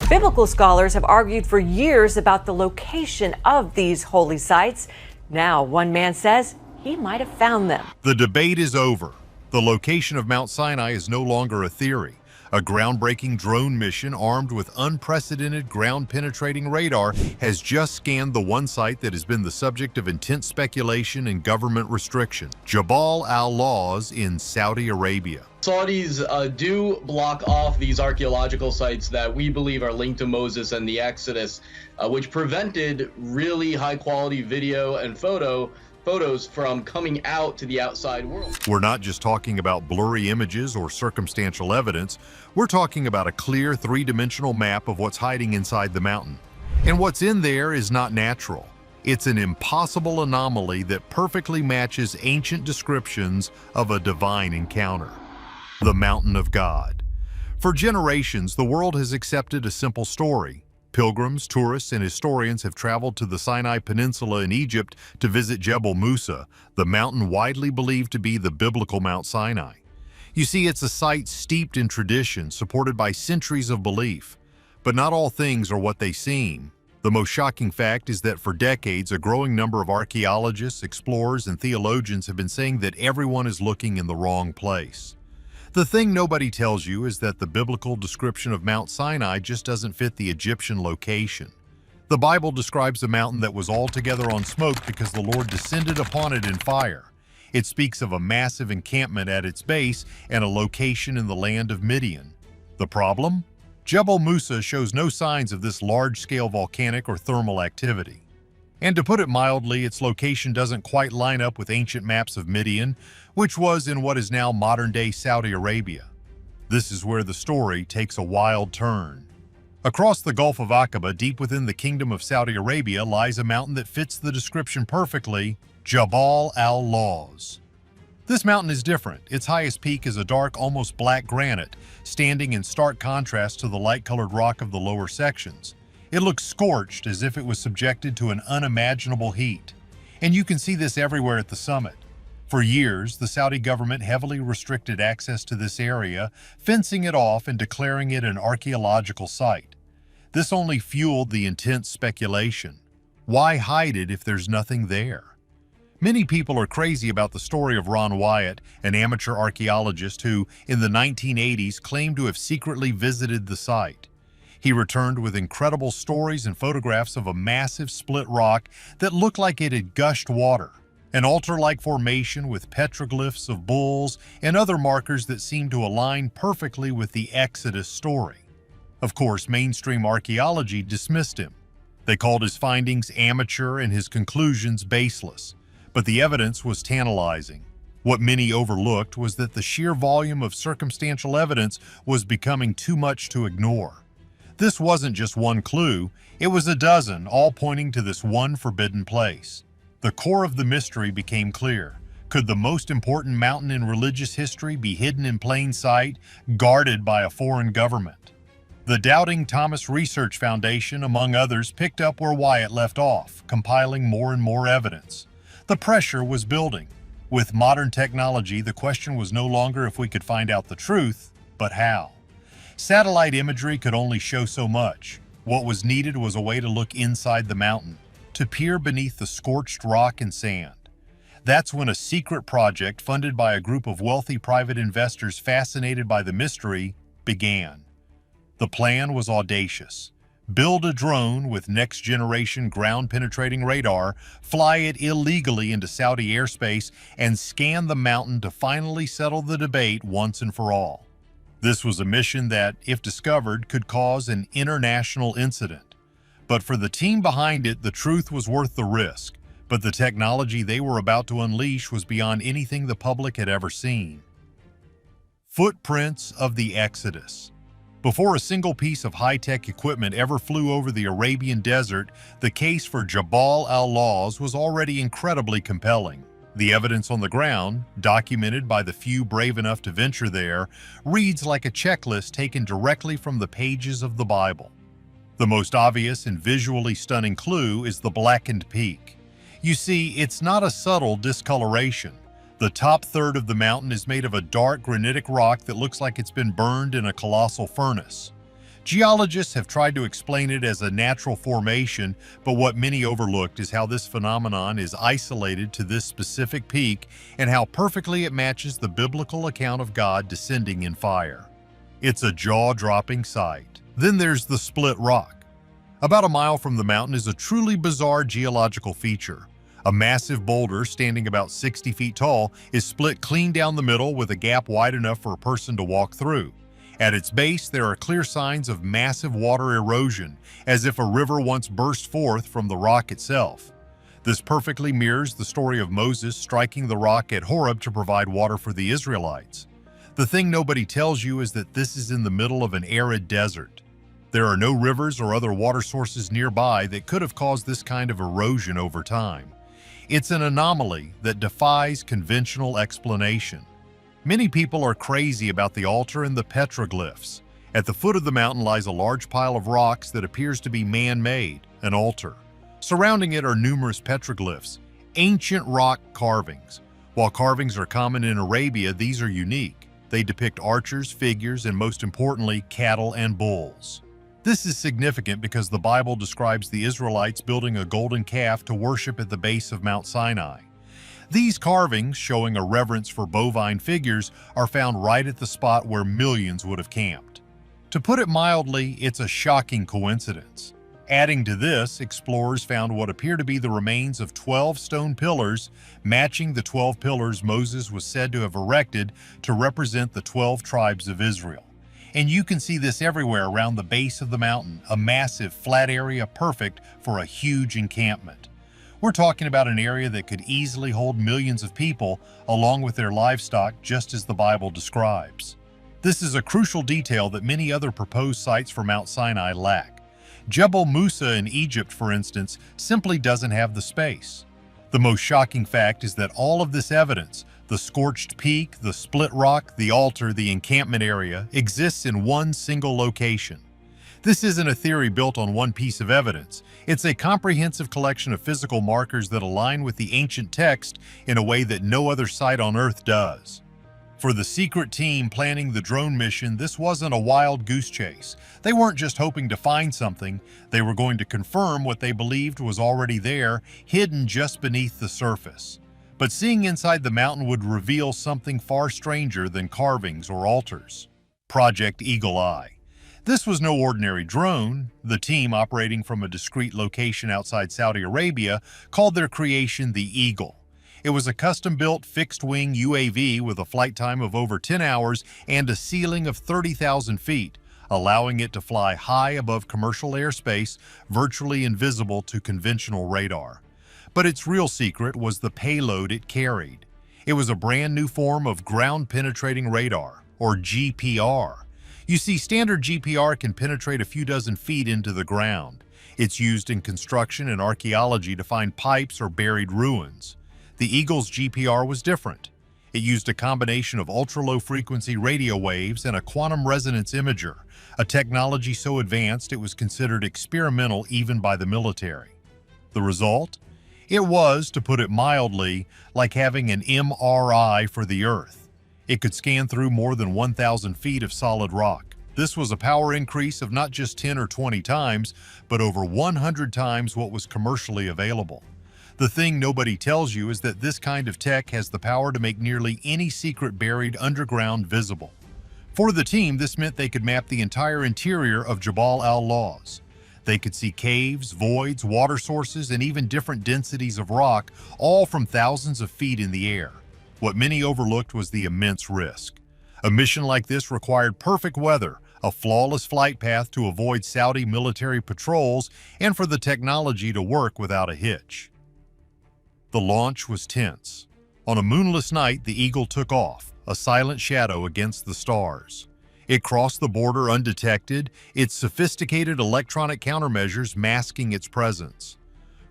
Biblical scholars have argued for years about the location of these holy sites. Now, one man says he might have found them. The debate is over. The location of Mount Sinai is no longer a theory. A groundbreaking drone mission armed with unprecedented ground-penetrating radar has just scanned the one site that has been the subject of intense speculation and government restriction, Jabal al-Lawz in Saudi Arabia. Saudis do block off these archaeological sites that we believe are linked to Moses and the Exodus, which prevented really high-quality video and photos from coming out to the outside world. We're not just talking about blurry images or circumstantial evidence. We're talking about a clear three-dimensional map of what's hiding inside the mountain. And what's in there is not natural. It's an impossible anomaly that perfectly matches ancient descriptions of a divine encounter. The Mountain of God. For generations, the world has accepted a simple story. Pilgrims, tourists, and historians have traveled to the Sinai Peninsula in Egypt to visit Jebel Musa, the mountain widely believed to be the biblical Mount Sinai. You see, it's a site steeped in tradition, supported by centuries of belief. But not all things are what they seem. The most shocking fact is that for decades, a growing number of archaeologists, explorers, and theologians have been saying that everyone is looking in the wrong place. The thing nobody tells you is that the biblical description of Mount Sinai just doesn't fit the Egyptian location. The Bible describes a mountain that was altogether on smoke because the Lord descended upon it in fire. It speaks of a massive encampment at its base and a location in the land of Midian. The problem? Jebel Musa shows no signs of this large-scale volcanic or thermal activity. And to put it mildly, its location doesn't quite line up with ancient maps of Midian, which was in what is now modern-day Saudi Arabia. This is where the story takes a wild turn. Across the Gulf of Aqaba, deep within the Kingdom of Saudi Arabia, lies a mountain that fits the description perfectly, Jabal al-Lawz. This mountain is different. Its highest peak is a dark, almost black granite, standing in stark contrast to the light-colored rock of the lower sections. It looks scorched, as if it was subjected to an unimaginable heat. And you can see this everywhere at the summit. For years, the Saudi government heavily restricted access to this area, fencing it off and declaring it an archaeological site. This only fueled the intense speculation. Why hide it if there's nothing there? Many people are crazy about the story of Ron Wyatt, an amateur archaeologist who, in the 1980s, claimed to have secretly visited the site. He returned with incredible stories and photographs of a massive split rock that looked like it had gushed water, an altar-like formation with petroglyphs of bulls and other markers that seemed to align perfectly with the Exodus story. Of course, mainstream archaeology dismissed him. They called his findings amateur and his conclusions baseless, but the evidence was tantalizing. What many overlooked was that the sheer volume of circumstantial evidence was becoming too much to ignore. This wasn't just one clue, it was a dozen, all pointing to this one forbidden place. The core of the mystery became clear. Could the most important mountain in religious history be hidden in plain sight, guarded by a foreign government? The Doubting Thomas Research Foundation, among others, picked up where Wyatt left off, compiling more and more evidence. The pressure was building. With modern technology, the question was no longer if we could find out the truth, but how. Satellite imagery could only show so much. What was needed was a way to look inside the mountain, to peer beneath the scorched rock and sand. That's when a secret project funded by a group of wealthy private investors fascinated by the mystery began. The plan was audacious. Build a drone with next-generation ground-penetrating radar, fly it illegally into Saudi airspace, and scan the mountain to finally settle the debate once and for all. This was a mission that, if discovered, could cause an international incident. But for the team behind it, the truth was worth the risk. But the technology they were about to unleash was beyond anything the public had ever seen. Footprints of the Exodus. Before a single piece of high-tech equipment ever flew over the Arabian desert, the case for Jabal al-Lawz was already incredibly compelling. The evidence on the ground, documented by the few brave enough to venture there, reads like a checklist taken directly from the pages of the Bible. The most obvious and visually stunning clue is the blackened peak. You see, it's not a subtle discoloration. The top third of the mountain is made of a dark granitic rock that looks like it's been burned in a colossal furnace. Geologists have tried to explain it as a natural formation, but what many overlooked is how this phenomenon is isolated to this specific peak and how perfectly it matches the biblical account of God descending in fire. It's a jaw-dropping sight. Then there's the split rock. About a mile from the mountain is a truly bizarre geological feature. A massive boulder standing about 60 feet tall is split clean down the middle with a gap wide enough for a person to walk through. At its base, there are clear signs of massive water erosion, as if a river once burst forth from the rock itself. This perfectly mirrors the story of Moses striking the rock at Horeb to provide water for the Israelites. The thing nobody tells you is that this is in the middle of an arid desert. There are no rivers or other water sources nearby that could have caused this kind of erosion over time. It's an anomaly that defies conventional explanation. Many people are crazy about the altar and the petroglyphs. At the foot of the mountain lies a large pile of rocks that appears to be man-made, an altar. Surrounding it are numerous petroglyphs, ancient rock carvings. While carvings are common in Arabia, these are unique. They depict archers, figures, and most importantly, cattle and bulls. This is significant because the Bible describes the Israelites building a golden calf to worship at the base of Mount Sinai. These carvings, showing a reverence for bovine figures, are found right at the spot where millions would have camped. To put it mildly, it's a shocking coincidence. Adding to this, explorers found what appear to be the remains of 12 stone pillars, matching the 12 pillars Moses was said to have erected to represent the 12 tribes of Israel. And you can see this everywhere around the base of the mountain, a massive flat area perfect for a huge encampment. We're talking about an area that could easily hold millions of people, along with their livestock, just as the Bible describes. This is a crucial detail that many other proposed sites for Mount Sinai lack. Jebel Musa in Egypt, for instance, simply doesn't have the space. The most shocking fact is that all of this evidence, the scorched peak, the split rock, the altar, the encampment area, exists in one single location. This isn't a theory built on one piece of evidence. It's a comprehensive collection of physical markers that align with the ancient text in a way that no other site on Earth does. For the secret team planning the drone mission, this wasn't a wild goose chase. They weren't just hoping to find something, they were going to confirm what they believed was already there, hidden just beneath the surface. But seeing inside the mountain would reveal something far stranger than carvings or altars. Project Eagle Eye. This was no ordinary drone. The team, operating from a discreet location outside Saudi Arabia, called their creation the Eagle. It was a custom-built fixed-wing UAV with a flight time of over 10 hours and a ceiling of 30,000 feet, allowing it to fly high above commercial airspace, virtually invisible to conventional radar. But its real secret was the payload it carried. It was a brand new form of ground-penetrating radar, or GPR. You see, standard GPR can penetrate a few dozen feet into the ground. It's used in construction and archaeology to find pipes or buried ruins. The Eagle's GPR was different. It used a combination of ultra-low frequency radio waves and a quantum resonance imager, a technology so advanced it was considered experimental even by the military. The result? It was, to put it mildly, like having an MRI for the Earth. It could scan through more than 1,000 feet of solid rock. This was a power increase of not just 10 or 20 times, but over 100 times what was commercially available. The thing nobody tells you is that this kind of tech has the power to make nearly any secret buried underground visible. For the team, this meant they could map the entire interior of Jabal al-Lawz. They could see caves, voids, water sources, and even different densities of rock, all from thousands of feet in the air. What many overlooked was the immense risk. A mission like this required perfect weather, a flawless flight path to avoid Saudi military patrols, and for the technology to work without a hitch. The launch was tense. On a moonless night, the Eagle took off, a silent shadow against the stars. It crossed the border undetected, its sophisticated electronic countermeasures masking its presence.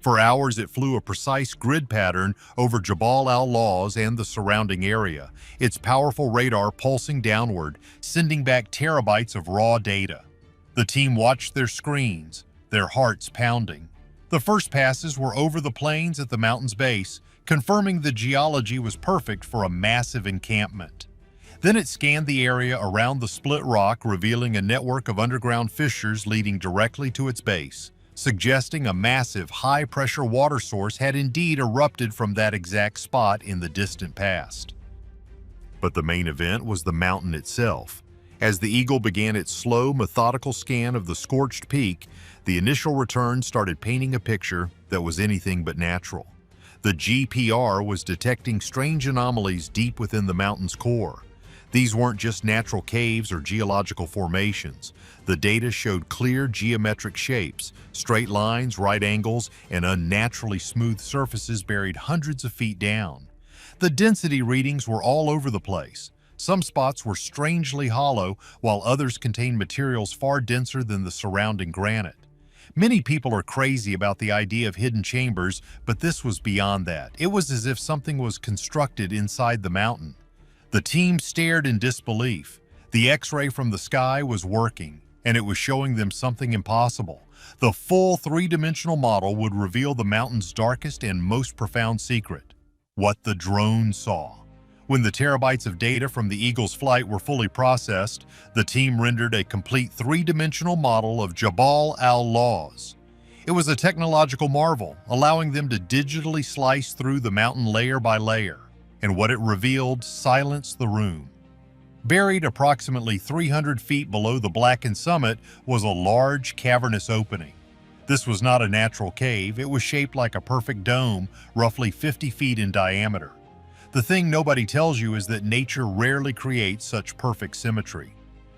For hours, it flew a precise grid pattern over Jabal al-Lawz and the surrounding area, its powerful radar pulsing downward, sending back terabytes of raw data. The team watched their screens, their hearts pounding. The first passes were over the plains at the mountain's base, confirming the geology was perfect for a massive encampment. Then it scanned the area around the split rock, revealing a network of underground fissures leading directly to its base, suggesting a massive, high-pressure water source had indeed erupted from that exact spot in the distant past. But the main event was the mountain itself. As the Eagle began its slow, methodical scan of the scorched peak, the initial return started painting a picture that was anything but natural. The GPR was detecting strange anomalies deep within the mountain's core. These weren't just natural caves or geological formations. The data showed clear geometric shapes, straight lines, right angles, and unnaturally smooth surfaces buried hundreds of feet down. The density readings were all over the place. Some spots were strangely hollow, while others contained materials far denser than the surrounding granite. Many people are crazy about the idea of hidden chambers, but this was beyond that. It was as if something was constructed inside the mountain. The team stared in disbelief. The X-ray from the sky was working, and it was showing them something impossible. The full three-dimensional model would reveal the mountain's darkest and most profound secret: what the drone saw. When the terabytes of data from the Eagle's flight were fully processed, the team rendered a complete three-dimensional model of Jabal al-Lawz. It was a technological marvel, allowing them to digitally slice through the mountain layer by layer, and what it revealed silenced the room. Buried approximately 300 feet below the blackened summit was a large, cavernous opening. This was not a natural cave. It was shaped like a perfect dome, roughly 50 feet in diameter. The thing nobody tells you is that nature rarely creates such perfect symmetry.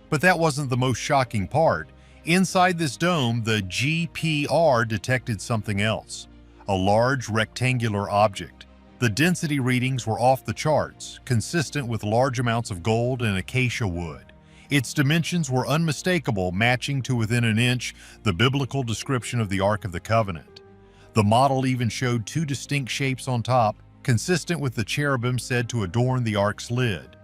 But that wasn't the most shocking part. Inside this dome, the GPR detected something else: a large rectangular object. The density readings were off the charts, consistent with large amounts of gold and acacia wood. Its dimensions were unmistakable, matching to within an inch the biblical description of the Ark of the Covenant. The model even showed two distinct shapes on top, consistent with the cherubim said to adorn the Ark's lid.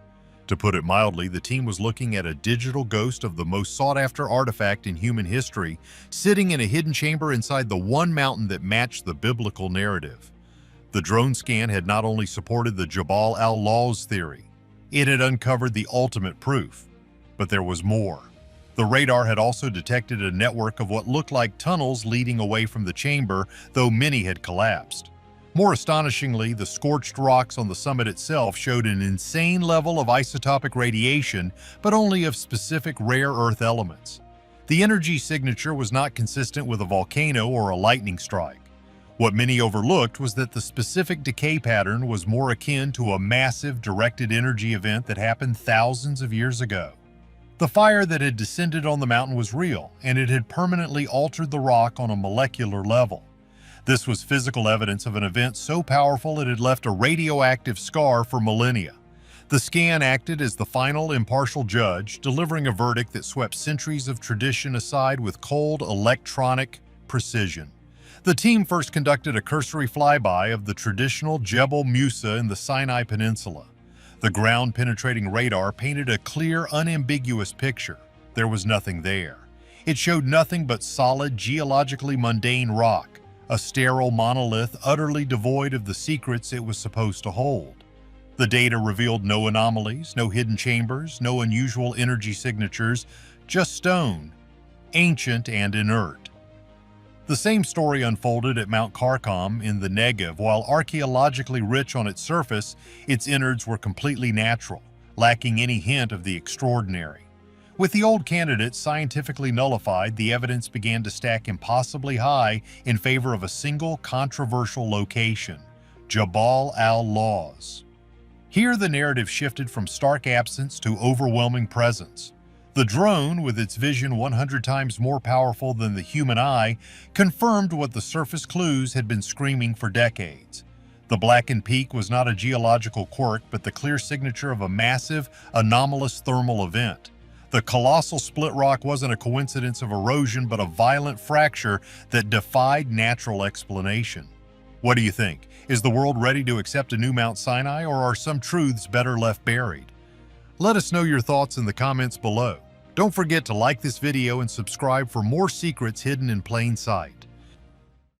To put it mildly, the team was looking at a digital ghost of the most sought-after artifact in human history, sitting in a hidden chamber inside the one mountain that matched the biblical narrative. The drone scan had not only supported the Jabal al-Lawz theory, it had uncovered the ultimate proof. But there was more. The radar had also detected a network of what looked like tunnels leading away from the chamber, though many had collapsed. More astonishingly, the scorched rocks on the summit itself showed an insane level of isotopic radiation, but only of specific rare earth elements. The energy signature was not consistent with a volcano or a lightning strike. What many overlooked was that the specific decay pattern was more akin to a massive directed energy event that happened thousands of years ago. The fire that had descended on the mountain was real, and it had permanently altered the rock on a molecular level. This was physical evidence of an event so powerful it had left a radioactive scar for millennia. The scan acted as the final, impartial judge, delivering a verdict that swept centuries of tradition aside with cold, electronic precision. The team first conducted a cursory flyby of the traditional Jebel Musa in the Sinai Peninsula. The ground-penetrating radar painted a clear, unambiguous picture. There was nothing there. It showed nothing but solid, geologically mundane rock, a sterile monolith utterly devoid of the secrets it was supposed to hold. The data revealed no anomalies, no hidden chambers, no unusual energy signatures, just stone, ancient and inert. The same story unfolded at Mount Karkam in the Negev. While archaeologically rich on its surface, its innards were completely natural, lacking any hint of the extraordinary. With the old candidates scientifically nullified, the evidence began to stack impossibly high in favor of a single controversial location: Jabal al-Lawz. Here the narrative shifted from stark absence to overwhelming presence. The drone, with its vision 100 times more powerful than the human eye, confirmed what the surface clues had been screaming for decades. The blackened peak was not a geological quirk, but the clear signature of a massive, anomalous thermal event. The colossal split rock wasn't a coincidence of erosion, but a violent fracture that defied natural explanation. What do you think? Is the world ready to accept a new Mount Sinai, or are some truths better left buried? Let us know your thoughts in the comments below. Don't forget to like this video and subscribe for more secrets hidden in plain sight.